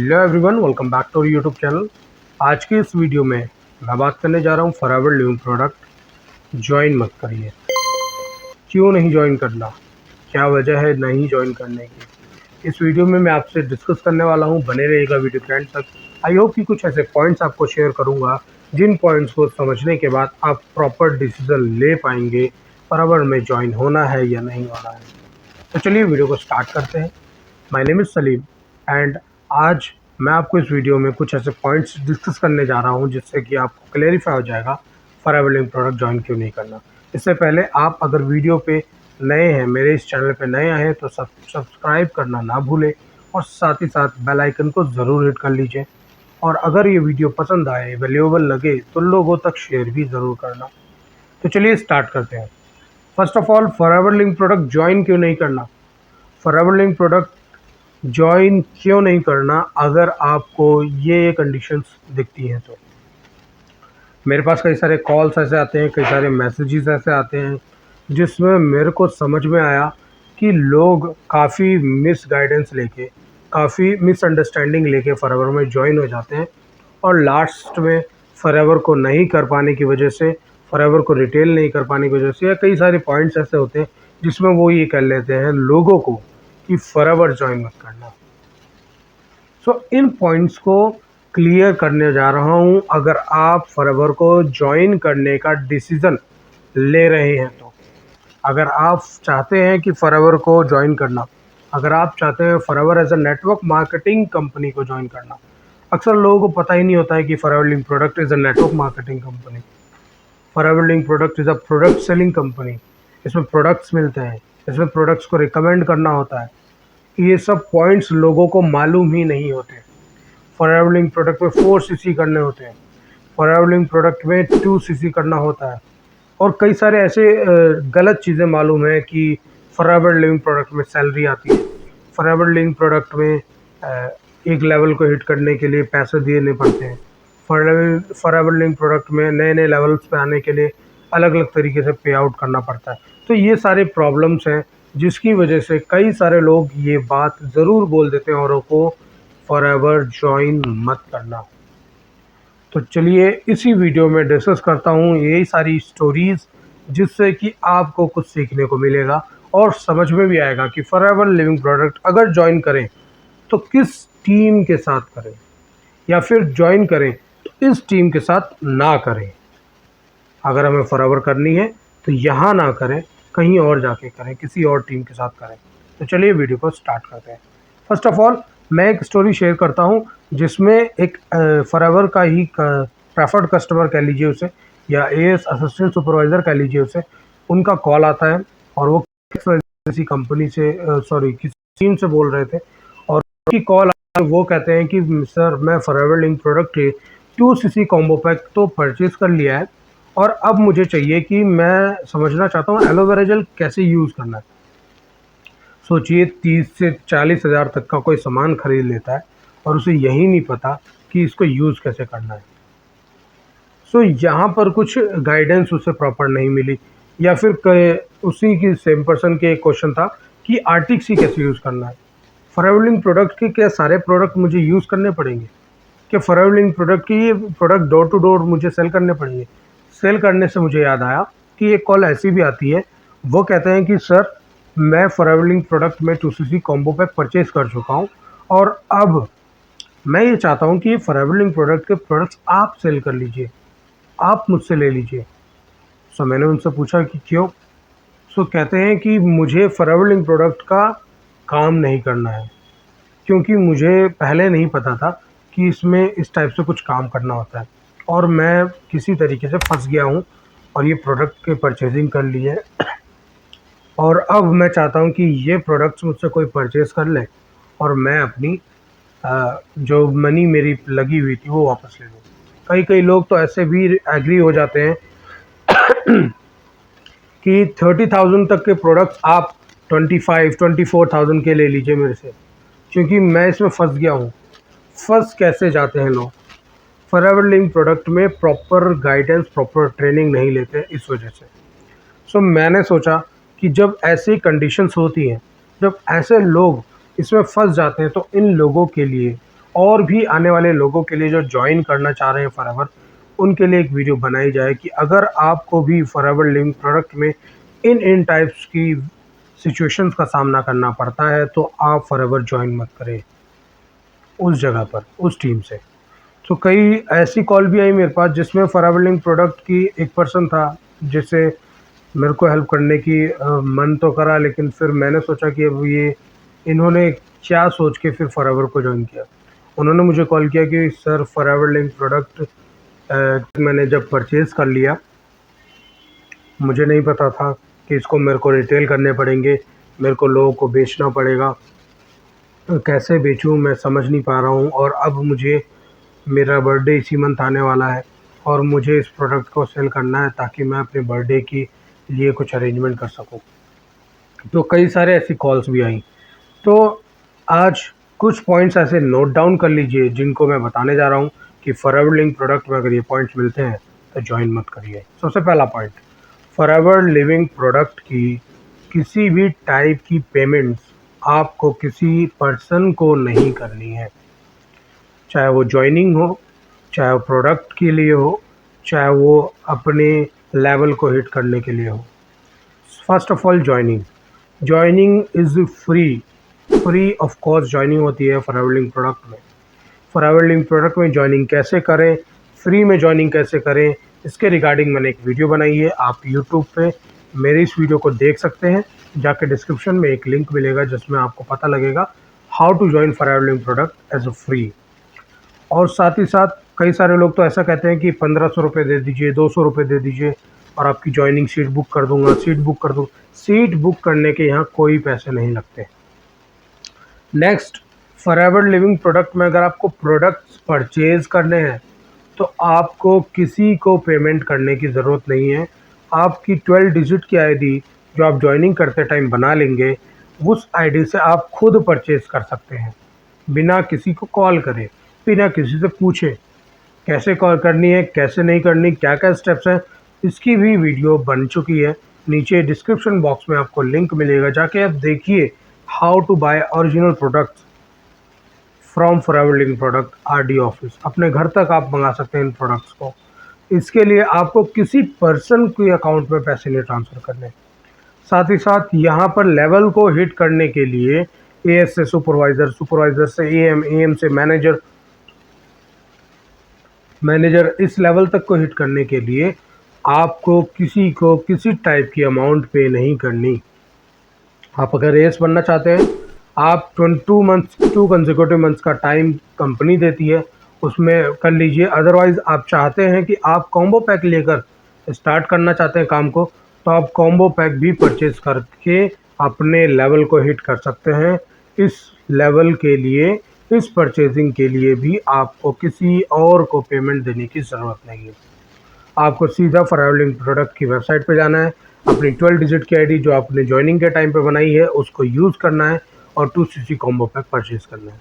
Hello everyone, welcome back to YouTube channel. आज की इस वीडियो में मैं बात करने जा रहा हूँ फॉरएवर लिविंग प्रोडक्ट ज्वाइन मत करिए। क्यों नहीं ज्वाइन करना, क्या वजह है नहीं ज्वाइन करने की, इस वीडियो में मैं आपसे डिस्कस करने वाला हूँ। बने रहिएगा वीडियो के एंड तक। आई होप कि कुछ ऐसे पॉइंट्स आपको शेयर करूँगा जिन पॉइंट्स को समझने के बाद आप प्रॉपर डिसीजन ले पाएंगे फॉरएवर में ज्वाइन होना है या नहीं होना है। तो चलिए वीडियो को स्टार्ट करते हैं। My name is Salim and आज मैं आपको इस वीडियो में कुछ ऐसे पॉइंट्स डिस्कस करने जा रहा हूं जिससे कि आपको क्लेरिफाई हो जाएगा फॉरएवर लिविंग प्रोडक्ट ज्वाइन क्यों नहीं करना। इससे पहले आप अगर वीडियो पे नए हैं, मेरे इस चैनल पे नए हैं, तो सब्सक्राइब करना ना भूलें और साथ ही साथ बेल आइकन को ज़रूर हिट कर लीजिए। और अगर ये वीडियो पसंद आए, वैल्यूएबल लगे, तो लोगों तक शेयर भी ज़रूर करना। तो चलिए स्टार्ट करते हैं। First of all, forever Living product join क्यों नहीं करना। फॉरएवर लिविंग प्रोडक्ट ज्वाइन क्यों नहीं करना अगर आपको ये कंडीशंस दिखती हैं तो। मेरे पास कई सारे कॉल्स ऐसे आते हैं, कई सारे मैसेजेस ऐसे आते हैं जिसमें मेरे को समझ में आया कि लोग काफ़ी मिस गाइडेंस लेके, काफ़ी मिसअंडरस्टैंडिंग लेके फॉरएवर में ज्वाइन हो जाते हैं और लास्ट में फॉरएवर को नहीं कर पाने की वजह से, फॉरएवर को रिटेल नहीं कर पाने की वजह से, या कई सारे पॉइंट्स ऐसे होते हैं जिसमें वो ये कह लेते हैं लोगों को कि फॉरएवर ज्वाइन मत करना। सो इन पॉइंट्स को क्लियर करने जा रहा हूँ। अगर आप फॉरएवर को ज्वाइन करने का डिसीज़न ले रहे हैं तो, अगर आप चाहते हैं कि फॉरएवर को ज्वाइन करना, अगर आप चाहते हैं Forever as a network marketing company को ज्वाइन करना। अक्सर लोगों को पता ही नहीं होता है कि forever Living product is a network marketing company. Forever Living product is a product selling company. इसमें प्रोडक्ट्स मिलते हैं, इसमें प्रोडक्ट्स को रिकमेंड करना होता है। ये सब पॉइंट्स लोगों को मालूम ही नहीं होते। फॉरएवर लिविंग प्रोडक्ट में 4 सीसी करने होते हैं, फॉरएवर लिविंग प्रोडक्ट में 2 सीसी करना होता है, और कई सारे ऐसे गलत चीज़ें मालूम है कि फॉरएवर लिविंग प्रोडक्ट में सैलरी आती है, फॉरएवर लिविंग प्रोडक्ट में एक लेवल को हिट करने के लिए पैसे देने पड़ते हैं, फॉरएवर लिविंग प्रोडक्ट में नए नए लेवल्स पे आने के लिए अलग अलग तरीके से पे आउट करना पड़ता है। तो ये सारे प्रॉब्लम्स हैं जिसकी वजह से कई सारे लोग ये बात ज़रूर बोल देते हैं औरों को, फॉरएवर ज्वाइन मत करना। तो चलिए इसी वीडियो में डिस्कस करता हूँ यही सारी स्टोरीज़ जिससे कि आपको कुछ सीखने को मिलेगा और समझ में भी आएगा कि फॉरएवर लिविंग प्रोडक्ट अगर ज्वाइन करें तो किस टीम के साथ करें, या फिर ज्वाइन करें तो इस टीम के साथ ना करें। अगर हमें फॉरएवर करनी है तो यहाँ ना करें, कहीं और जाके करें, किसी और टीम के साथ करें। तो चलिए वीडियो को स्टार्ट करते हैं। फर्स्ट ऑफ ऑल, मैं एक स्टोरी शेयर करता हूँ जिसमें एक फॉरएवर का ही प्रेफर्ड कस्टमर कह लीजिए उसे, या एएस असिस्टेंट सुपरवाइज़र कह लीजिए उसे, उनका कॉल आता है और वो किसी कंपनी से किसी टीम से बोल रहे थे, और उनकी कॉल वो कहते हैं कि सर, मैं फॉरएवर लिविंग प्रोडक्ट के 2 सीसी कॉम्बो पैक तो परचेज़ कर लिया है और अब मुझे चाहिए कि मैं समझना चाहता हूँ एलोवेरा जेल कैसे यूज़ करना है। सोचिए 30 से 40 हज़ार तक का कोई सामान खरीद लेता है और उसे यही नहीं पता कि इसको यूज़ कैसे करना है। सो यहाँ पर कुछ गाइडेंस उसे प्रॉपर नहीं मिली, या फिर उसी की सेम पर्सन के एक क्वेश्चन था कि आरटीसी कैसे यूज़ करना है। फॉरएवर लिविंग प्रोडक्ट के क्या सारे प्रोडक्ट मुझे यूज़ करने पड़ेंगे? क्या फॉरएवर लिविंग प्रोडक्ट की ये प्रोडक्ट डोर टू डोर मुझे सेल करने पड़ेंगे? सेल करने से मुझे याद आया कि एक कॉल ऐसी भी आती है, वो कहते हैं कि सर, मैं फॉरएवर लिविंग प्रोडक्ट में 2 सीसी कॉम्बो पैक परचेज़ कर चुका हूँ और अब मैं ये चाहता हूँ कि ये फॉरएवर लिविंग प्रोडक्ट के प्रोडक्ट्स आप सेल कर लीजिए, आप मुझसे ले लीजिए। सो मैंने उनसे पूछा कि क्यों? सो कहते हैं कि मुझे फॉरएवर लिविंग प्रोडक्ट का काम नहीं करना है, क्योंकि मुझे पहले नहीं पता था कि इसमें इस टाइप से कुछ काम करना होता है, और मैं किसी तरीके से फंस गया हूँ और ये प्रोडक्ट की परचेजिंग कर ली है और अब मैं चाहता हूँ कि ये प्रोडक्ट्स मुझसे कोई परचेज़ कर ले और मैं अपनी जो मनी मेरी लगी हुई थी वो वापस ले लूँ। कई कई लोग तो ऐसे भी एग्री हो जाते हैं कि 30,000 तक के प्रोडक्ट्स आप 24,000 के ले लीजिए मेरे से, क्योंकि मैं इसमें फंस गया हूँ। फंस कैसे जाते हैं लोग? फॉरएवर लिविंग प्रोडक्ट में प्रॉपर गाइडेंस, प्रॉपर ट्रेनिंग नहीं लेते इस वजह से। सो मैंने सोचा कि जब ऐसी कंडीशंस होती हैं, जब ऐसे लोग इसमें फंस जाते हैं, तो इन लोगों के लिए और भी आने वाले लोगों के लिए जो ज्वाइन करना चाह रहे हैं फॉरएवर, उनके लिए एक वीडियो बनाई जाए कि अगर आपको भी फॉरएवर लिविंग प्रोडक्ट में इन टाइप्स की सिचुएशंस का सामना करना पड़ता है तो आप फॉरएवर ज्वाइन मत करें उस जगह पर, उस टीम से। तो कई ऐसी कॉल भी आई मेरे पास जिसमें फॉरएवर लिविंग प्रोडक्ट की एक पर्सन था जिससे मेरे को हेल्प करने की मन तो करा, लेकिन फिर मैंने सोचा कि अब ये इन्होंने क्या सोच के फिर फॉरएवर को ज्वाइन किया। उन्होंने मुझे कॉल किया कि सर फॉरएवर लिंक प्रोडक्ट मैंने जब परचेज़ कर लिया, मुझे नहीं पता था कि इसको मेरे को रिटेल करने पड़ेंगे, मेरे को लोगों को बेचना पड़ेगा, कैसे बेचूं मैं समझ नहीं पा रहा हूं। और अब मुझे मेरा बर्थडे इसी मंथ आने वाला है और मुझे इस प्रोडक्ट को सेल करना है ताकि मैं अपने बर्थडे के लिए कुछ अरेंजमेंट कर सकूं। तो कई सारे ऐसी कॉल्स भी आई। तो आज कुछ पॉइंट्स ऐसे नोट डाउन कर लीजिए जिनको मैं बताने जा रहा हूँ कि फॉरएवर लिविंग प्रोडक्ट में अगर ये पॉइंट्स मिलते हैं तो ज्वाइन मत करिए। सबसे पहला पॉइंट, फॉरएवर लिविंग प्रोडक्ट की किसी भी टाइप की पेमेंट्स आपको किसी पर्सन को नहीं करनी है, चाहे वो ज्वाइनिंग हो, चाहे वो प्रोडक्ट के लिए हो, चाहे वो अपने लेवल को हिट करने के लिए हो। First of all joining is free of cost joining होती है फॉरएवर लिविंग प्रोडक्ट में। फॉरएवर लिविंग प्रोडक्ट में ज्वाइनिंग कैसे करें, फ्री में ज्वाइनिंग कैसे करें, इसके रिगार्डिंग मैंने एक वीडियो बनाई है। आप यूट्यूब पे मेरे इस वीडियो को देख सकते हैं, जाके डिस्क्रिप्शन में एक लिंक मिलेगा जिसमें आपको पता लगेगा how to join Forever Living product as a free. और साथ ही साथ कई सारे लोग तो ऐसा कहते हैं कि 1500 रुपये दे दीजिए, 200 रुपये दे दीजिए और आपकी ज्वाइनिंग सीट बुक कर दूंगा, सीट बुक कर दूँ। सीट बुक करने के यहाँ कोई पैसे नहीं लगते। नेक्स्ट, फॉरएवर लिविंग प्रोडक्ट में अगर आपको प्रोडक्ट्स परचेज़ करने हैं तो आपको किसी को पेमेंट करने की ज़रूरत नहीं है। आपकी 12 डिजिट की आईडी जो आप ज्वाइनिंग करते टाइम बना लेंगे, उस आईडी से आप खुद परचेज़ कर सकते हैं बिना किसी को कॉल करे, बिना किसी से पूछे कैसे कॉल करनी है, कैसे नहीं करनी, क्या क्या स्टेप्स हैं। इसकी भी वीडियो बन चुकी है, नीचे डिस्क्रिप्शन बॉक्स में आपको लिंक मिलेगा, जाके आप देखिए how to buy original products from Forever Living product RD office. अपने घर तक आप मंगा सकते हैं इन प्रोडक्ट्स को। इसके लिए आपको किसी पर्सन के अकाउंट में पैसे नहीं ट्रांसफ़र करने। साथ ही साथ यहाँ पर लेवल को हिट करने के लिए एएस से सुपरवाइज़र, सुपरवाइज़र से एएम, एएम से मैनेजर, मैनेजर, इस लेवल तक को हिट करने के लिए आपको किसी को किसी टाइप की अमाउंट पे नहीं करनी। आप अगर एएस बनना चाहते हैं, आप 22 मंथ्स, 2 कंसेक्यूटिव मंथ्स का टाइम कंपनी देती है, उसमें कर लीजिए। अदरवाइज़ आप चाहते हैं कि आप कॉम्बो पैक लेकर स्टार्ट करना चाहते हैं काम को, तो आप कॉम्बो पैक भी परचेज़ करके अपने लेवल को हिट कर सकते हैं। इस लेवल के लिए, इस परचेजिंग के लिए भी आपको किसी और को पेमेंट देने की ज़रूरत नहीं है। आपको सीधा फॉरएवर लिविंग प्रोडक्ट की वेबसाइट पे जाना है, अपनी 12 डिजिट की आईडी जो आपने ज्वाइनिंग के टाइम पे बनाई है उसको यूज़ करना है और 2cc कॉम्बो पैक परचेज़ करना है।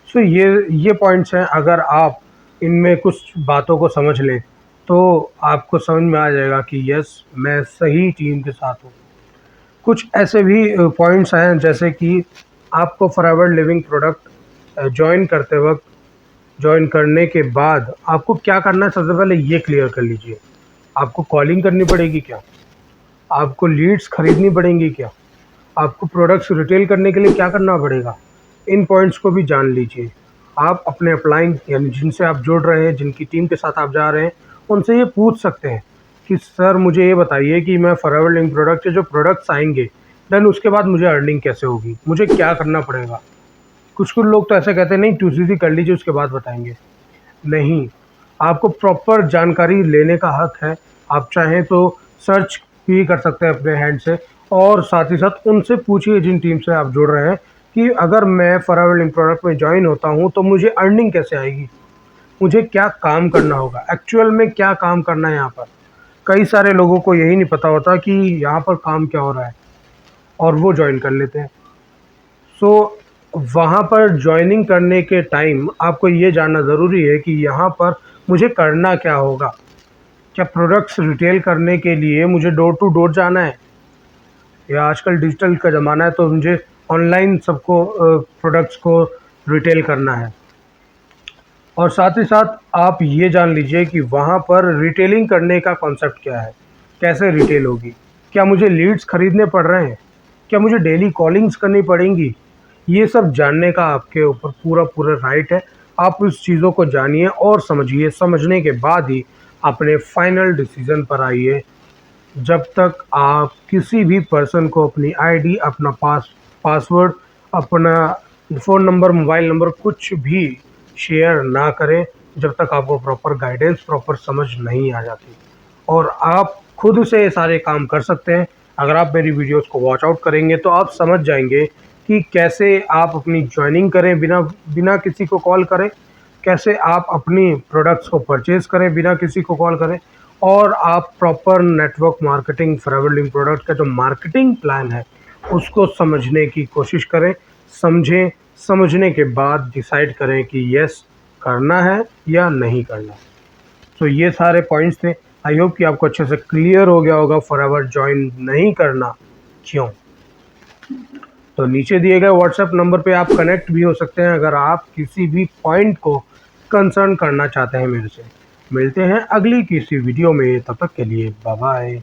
सो ये पॉइंट्स हैं। अगर आप इनमें कुछ बातों को समझ लें तो आपको समझ में आ जाएगा कि यस, मैं सही टीम के साथ हूँ। कुछ ऐसे भी पॉइंट्स हैं जैसे कि आपको फॉरएवर लिविंग प्रोडक्ट ज्वाइन करते वक्त, ज्वाइन करने के बाद आपको क्या करना है, सबसे पहले ये क्लियर कर लीजिए। आपको कॉलिंग करनी पड़ेगी क्या? आपको लीड्स खरीदनी पड़ेंगी क्या? आपको प्रोडक्ट्स रिटेल करने के लिए क्या करना पड़ेगा? इन पॉइंट्स को भी जान लीजिए। आप अपने अपलाइंग यानी जिनसे आप जुड़ रहे हैं, जिनकी टीम के साथ आप जा रहे हैं, उनसे ये पूछ सकते हैं कि सर मुझे ये बताइए कि मैं फॉरएवर लिविंग प्रोडक्ट से जो प्रोडक्ट्स आएंगे देन उसके बाद मुझे अर्निंग कैसे होगी, मुझे क्या करना पड़ेगा। कुछ लोग तो ऐसे कहते हैं नहीं 2cc कर लीजिए उसके बाद बताएंगे। नहीं, आपको प्रॉपर जानकारी लेने का हक है। आप चाहें तो सर्च भी कर सकते हैं अपने हैंड से और साथ ही साथ उनसे पूछिए जिन टीम से आप जुड़ रहे हैं कि अगर मैं फॉरएवर लिविंग प्रोडक्ट में ज्वाइन होता हूं तो मुझे अर्निंग कैसे आएगी, मुझे क्या काम करना होगा, एक्चुअल में क्या काम करना है यहाँ पर। कई सारे लोगों को यही नहीं पता होता कि यहाँ पर काम क्या हो रहा है और वो ज्वाइन कर लेते हैं। सो वहाँ पर ज्वाइनिंग करने के टाइम आपको ये जानना ज़रूरी है कि यहाँ पर मुझे करना क्या होगा। क्या प्रोडक्ट्स रिटेल करने के लिए मुझे डोर टू डोर जाना है, या आजकल डिजिटल का ज़माना है तो मुझे ऑनलाइन सबको प्रोडक्ट्स को रिटेल करना है। और साथ ही साथ आप ये जान लीजिए कि वहाँ पर रिटेलिंग करने का कॉन्सेप्ट क्या है, कैसे रिटेल होगी, क्या मुझे लीड्स खरीदने पड़ रहे हैं, क्या मुझे डेली कॉलिंग्स करनी पड़ेंगी। ये सब जानने का आपके ऊपर पूरा पूरा राइट है। आप उस चीज़ों को जानिए और समझिए, समझने के बाद ही अपने फाइनल डिसीजन पर आइए। जब तक आप किसी भी पर्सन को अपनी आईडी, अपना पासवर्ड, अपना फ़ोन नंबर, मोबाइल नंबर कुछ भी शेयर ना करें, जब तक आपको प्रॉपर गाइडेंस, प्रॉपर समझ नहीं आ जाती। और आप खुद से ये सारे काम कर सकते हैं। अगर आप मेरी वीडियोस को वॉच आउट करेंगे तो आप समझ जाएंगे कि कैसे आप अपनी जॉइनिंग करें बिना बिना किसी को कॉल करें, कैसे आप अपनी प्रोडक्ट्स को परचेज़ करें बिना किसी को कॉल करें, और आप proper network marketing, forever Living product का जो मार्केटिंग प्लान है उसको समझने की कोशिश करें। समझें, समझने के बाद डिसाइड करें कि यस करना है या नहीं करना। तो ये सारे पॉइंट्स थे। आई होप कि आपको अच्छे से क्लियर हो गया होगा फॉरएवर ज्वाइन नहीं करना क्यों। तो नीचे दिए गए व्हाट्सएप नंबर पे आप कनेक्ट भी हो सकते हैं अगर आप किसी भी पॉइंट को कंसर्न करना चाहते हैं मेरे से। मिलते हैं अगली किसी वीडियो में, तब तक के लिए बाय बाय।